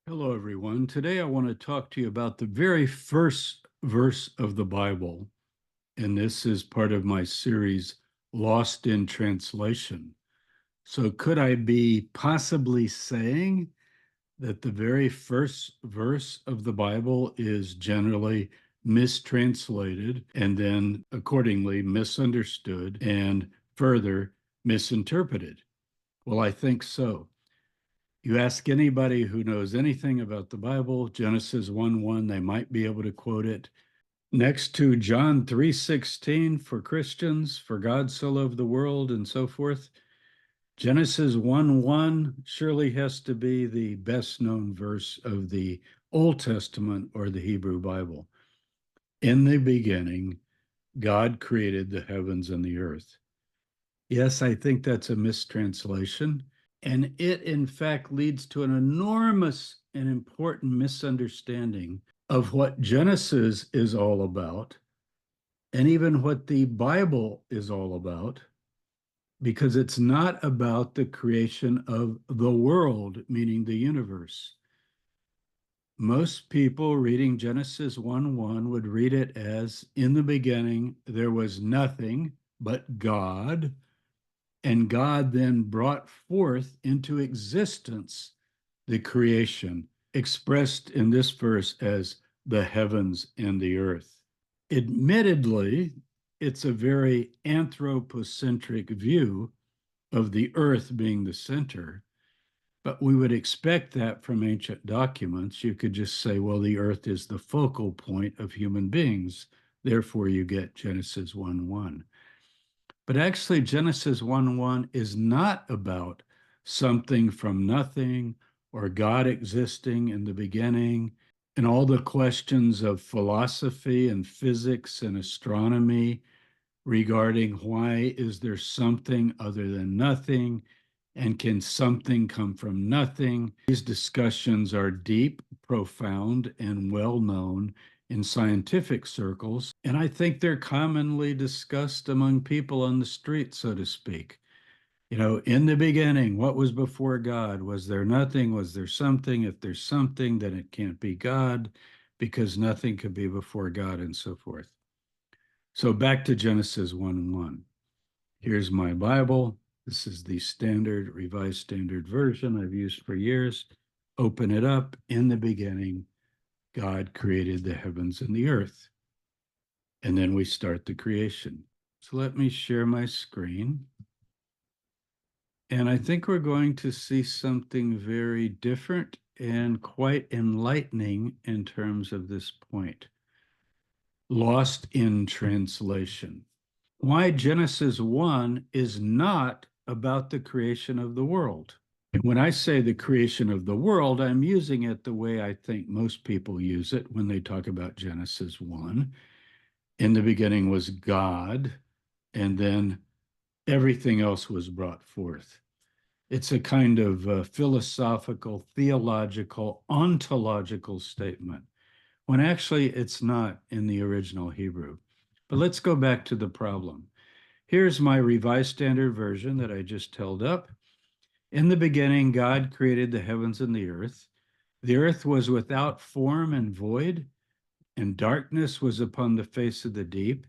Hello, everyone. Today I want to talk to you about the very first verse of the Bible, and this is part of my series, Lost in Translation. So, could I be possibly saying that the very first verse of the Bible is generally mistranslated and then accordingly misunderstood and further misinterpreted? Well, I think so. You ask anybody who knows anything about the Bible, Genesis 1:1, they might be able to quote it. Next to John 3:16 for Christians, for God so loved the world and so forth. Genesis 1:1 surely has to be the best known verse of the Old Testament or the Hebrew Bible. In the beginning, God created the heavens and the earth. Yes, I think that's a mistranslation. And it, in fact, leads to an enormous and important misunderstanding of what Genesis is all about, and even what the Bible is all about, because it's not about the creation of the world, meaning the universe. Most people reading Genesis 1:1 would read it as, in the beginning, there was nothing but God, and God then brought forth into existence the creation, expressed in this verse as the heavens and the earth. Admittedly, it's a very anthropocentric view of the earth being the center, but we would expect that from ancient documents. You could just say, well, the earth is the focal point of human beings. Therefore, you get Genesis 1:1. But actually, Genesis 1:1 is not about something from nothing or God existing in the beginning and all the questions of philosophy and physics and astronomy regarding why is there something other than nothing and can something come from nothing. These discussions are deep, profound, and well known in scientific circles, and I think they're commonly discussed among people on the street, so to speak. In the beginning, what was before God? Was there nothing? Was there something? If there's something, then it can't be God because nothing could be before God, and so forth. So back to Genesis 1:1. Here's my Bible. This is the standard, revised standard version I've used for years. Open it up. In the beginning, God created the heavens and the earth. And then we start the creation. So let me share my screen. And I think we're going to see something very different and quite enlightening in terms of this point. Lost in translation. Why Genesis 1 is not about the creation of the world. When I say the creation of the world, I'm using it the way I think most people use it when they talk about Genesis 1. In the beginning was God, and then everything else was brought forth. It's a kind of philosophical, theological, ontological statement, when actually it's not in the original Hebrew. But let's go back to the problem. Here's my Revised Standard Version that I just held up. In the beginning, God created the heavens and the earth. The earth was without form and void, and darkness was upon the face of the deep.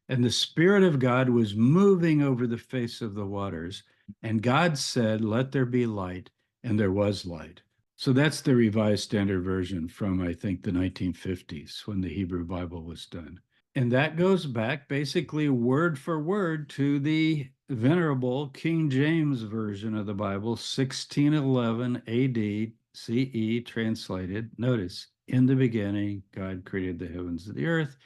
And the Spirit of God was moving over the face of the waters. And God said, let there be light, and there was light. So that's the Revised Standard Version from, I think, the 1950s when the Hebrew Bible was done. And that goes back basically word for word to the venerable King James Version of the Bible, 1611 AD CE translated. Notice, in the beginning, God created the heavens and the earth.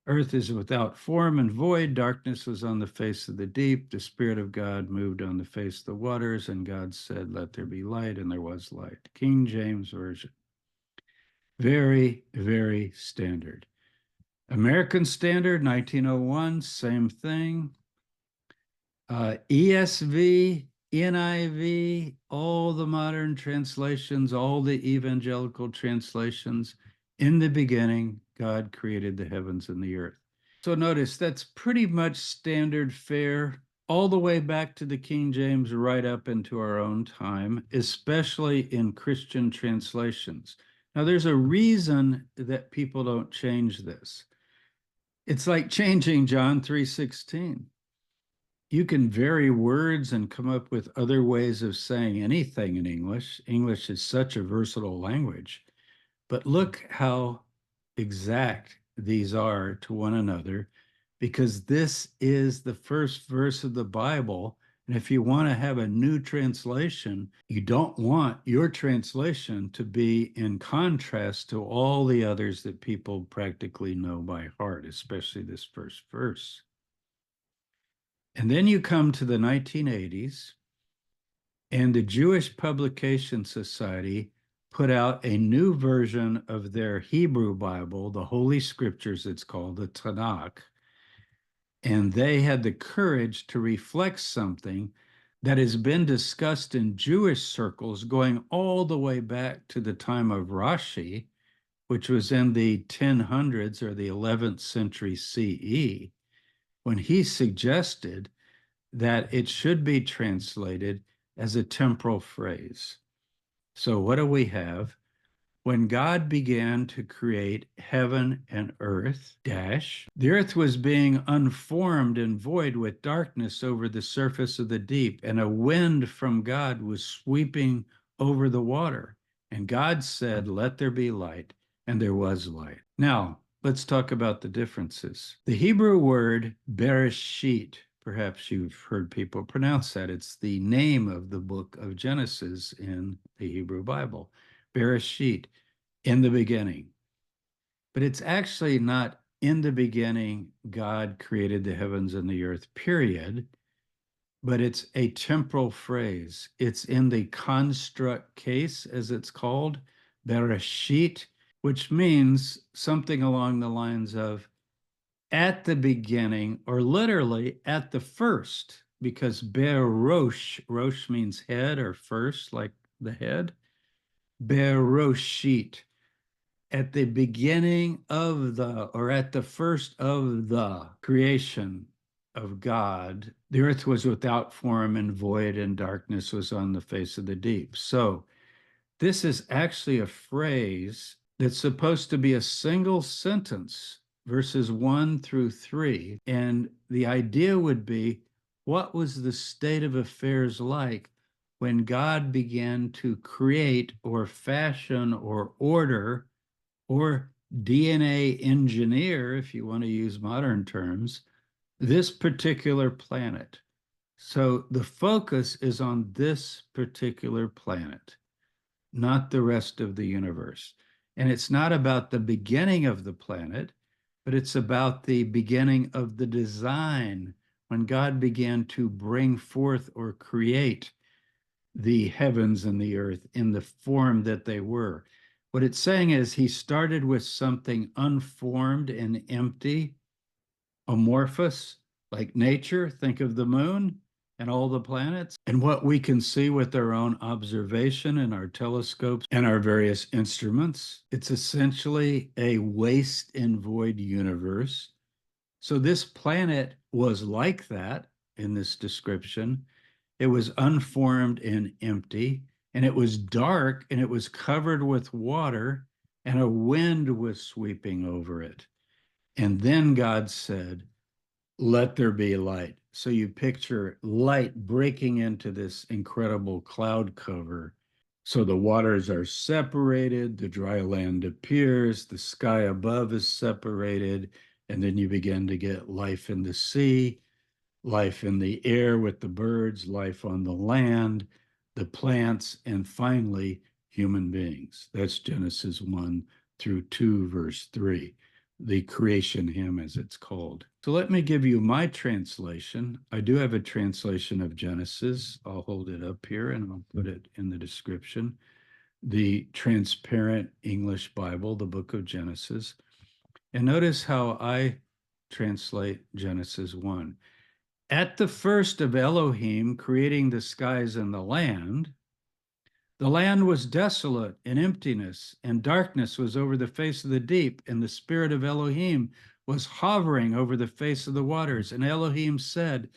Earth is without form and void. Darkness was on the face of the deep. The Spirit of God moved on the face of the waters, and God said, let there be light, and there was light. King James Version. Very, very standard. American Standard, 1901, same thing. ESV, NIV, all the modern translations, all the evangelical translations. In the beginning, God created the heavens and the earth. So notice that's pretty much standard fare all the way back to the King James, right up into our own time, especially in Christian translations. Now, there's a reason that people don't change this. It's like changing John 3:16. You can vary words and come up with other ways of saying anything in English. English is such a versatile language. But look how exact these are to one another, because this is the first verse of the Bible. And if you want to have a new translation, you don't want your translation to be in contrast to all the others that people practically know by heart, especially this first verse. And then you come to the 1980s, and the Jewish Publication Society put out a new version of their Hebrew Bible, the Holy Scriptures, it's called, the Tanakh. And they had the courage to reflect something that has been discussed in Jewish circles going all the way back to the time of Rashi, which was in the 1000s or the 11th century CE, when he suggested that it should be translated as a temporal phrase. So what do we have? When God began to create heaven and earth, the earth was being unformed and void with darkness over the surface of the deep, and a wind from God was sweeping over the water. And God said, "Let there be light," and there was light. Now, let's talk about the differences. The Hebrew word bereshit, perhaps you've heard people pronounce that. It's the name of the book of Genesis in the Hebrew Bible. Bereshit, in the beginning. But it's actually not in the beginning God created the heavens and the earth, period. But it's a temporal phrase. It's in the construct case, as it's called, Bereshit, which means something along the lines of at the beginning, or literally at the first, because Berosh, Rosh means head or first, like the head. Beroshit, at the beginning of the, or at the first of the creation of God, the earth was without form and void, and darkness was on the face of the deep. So this is actually a phrase that's supposed to be a single sentence, verses 1 through 3. And the idea would be, what was the state of affairs like when God began to create or fashion or order or DNA engineer, if you want to use modern terms, this particular planet? So the focus is on this particular planet, not the rest of the universe. And it's not about the beginning of the planet, but it's about the beginning of the design, when God began to bring forth or create the heavens and the earth in the form that they were. What it's saying is he started with something unformed and empty, amorphous, like nature. Think of the moon and all the planets, and what we can see with our own observation and our telescopes and our various instruments. It's essentially a waste and void universe. So this planet was like that in this description. It was unformed and empty, and it was dark, and it was covered with water, and a wind was sweeping over it. And then God said, "Let there be light." So you picture light breaking into this incredible cloud cover. So the waters are separated, the dry land appears, the sky above is separated, and then you begin to get life in the sea, life in the air with the birds, life on the land, the plants, and finally, human beings. That's Genesis 1 through 2, verse 3, the creation hymn, as it's called. So let me give you my translation. I do have a translation of Genesis. I'll hold it up here and I'll put it in the description. The transparent English Bible, the book of Genesis. And notice how I translate Genesis 1. At the first of Elohim creating the skies and the land was desolate and emptiness, and darkness was over the face of the deep, and the spirit of Elohim was hovering over the face of the waters. And Elohim said,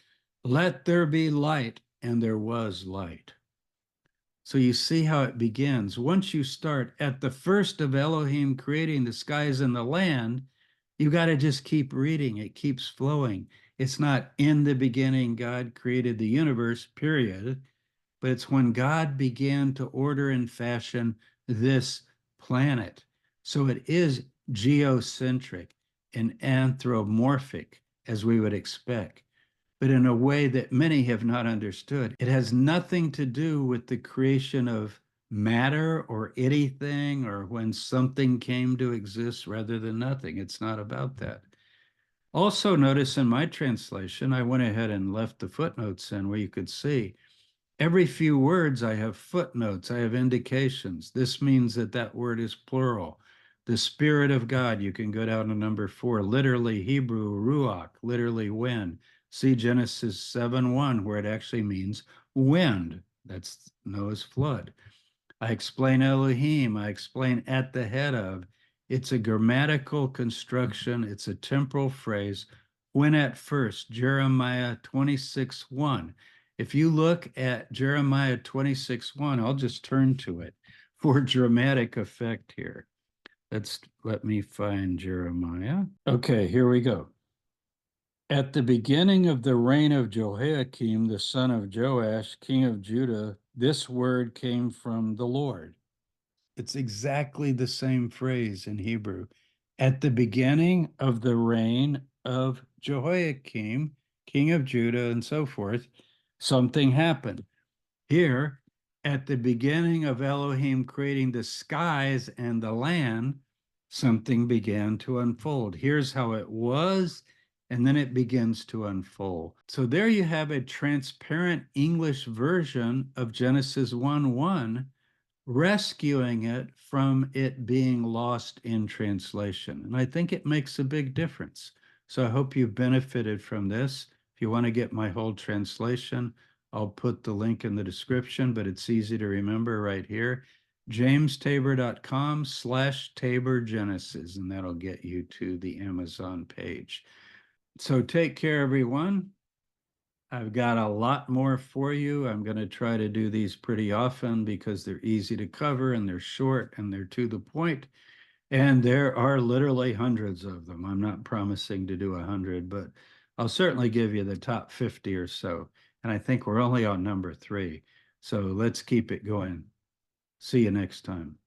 Let there be light, and there was light. So you see how it begins. Once you start at the first of Elohim creating the skies and the land, you got to just keep reading. It keeps flowing. It's not in the beginning, God created the universe, period. But it's when God began to order and fashion this planet. So it is geocentric and anthropomorphic, as we would expect, but in a way that many have not understood. It has nothing to do with the creation of matter or anything or when something came to exist rather than nothing. It's not about that. Also, notice in my translation, I went ahead and left the footnotes in where you could see every few words I have footnotes, I have indications. This means that that word is plural. The Spirit of God, you can go down to number 4, literally Hebrew, ruach, literally wind. See Genesis 7:1, where it actually means wind. That's Noah's flood. I explain Elohim. I explain at the head of. It's a grammatical construction. It's a temporal phrase. When at first, Jeremiah 26:1. If you look at Jeremiah 26:1, I'll just turn to it for dramatic effect here. Let me find Jeremiah. Okay, here we go. At the beginning of the reign of Jehoiakim, the son of Joash, king of Judah, this word came from the Lord. It's exactly the same phrase in Hebrew. At the beginning of the reign of Jehoiakim, king of Judah, and so forth, something happened. Here, at the beginning of Elohim creating the skies and the land, something began to unfold. Here's how it was, and then it begins to unfold. So there you have a transparent English version of Genesis 1:1, rescuing it from it being lost in translation. And I think it makes a big difference. So I hope you've benefited from this. If you want to get my whole translation, I'll put the link in the description, but it's easy to remember right here. jamestabor.com/taborgenesis, and that'll get you to the Amazon page. So take care, everyone. I've got a lot more for you. I'm going to try to do these pretty often because they're easy to cover and they're short and they're to the point. And there are literally hundreds of them. I'm not promising to do 100, but I'll certainly give you the top 50 or so. And I think we're only on number 3. So let's keep it going. See you next time.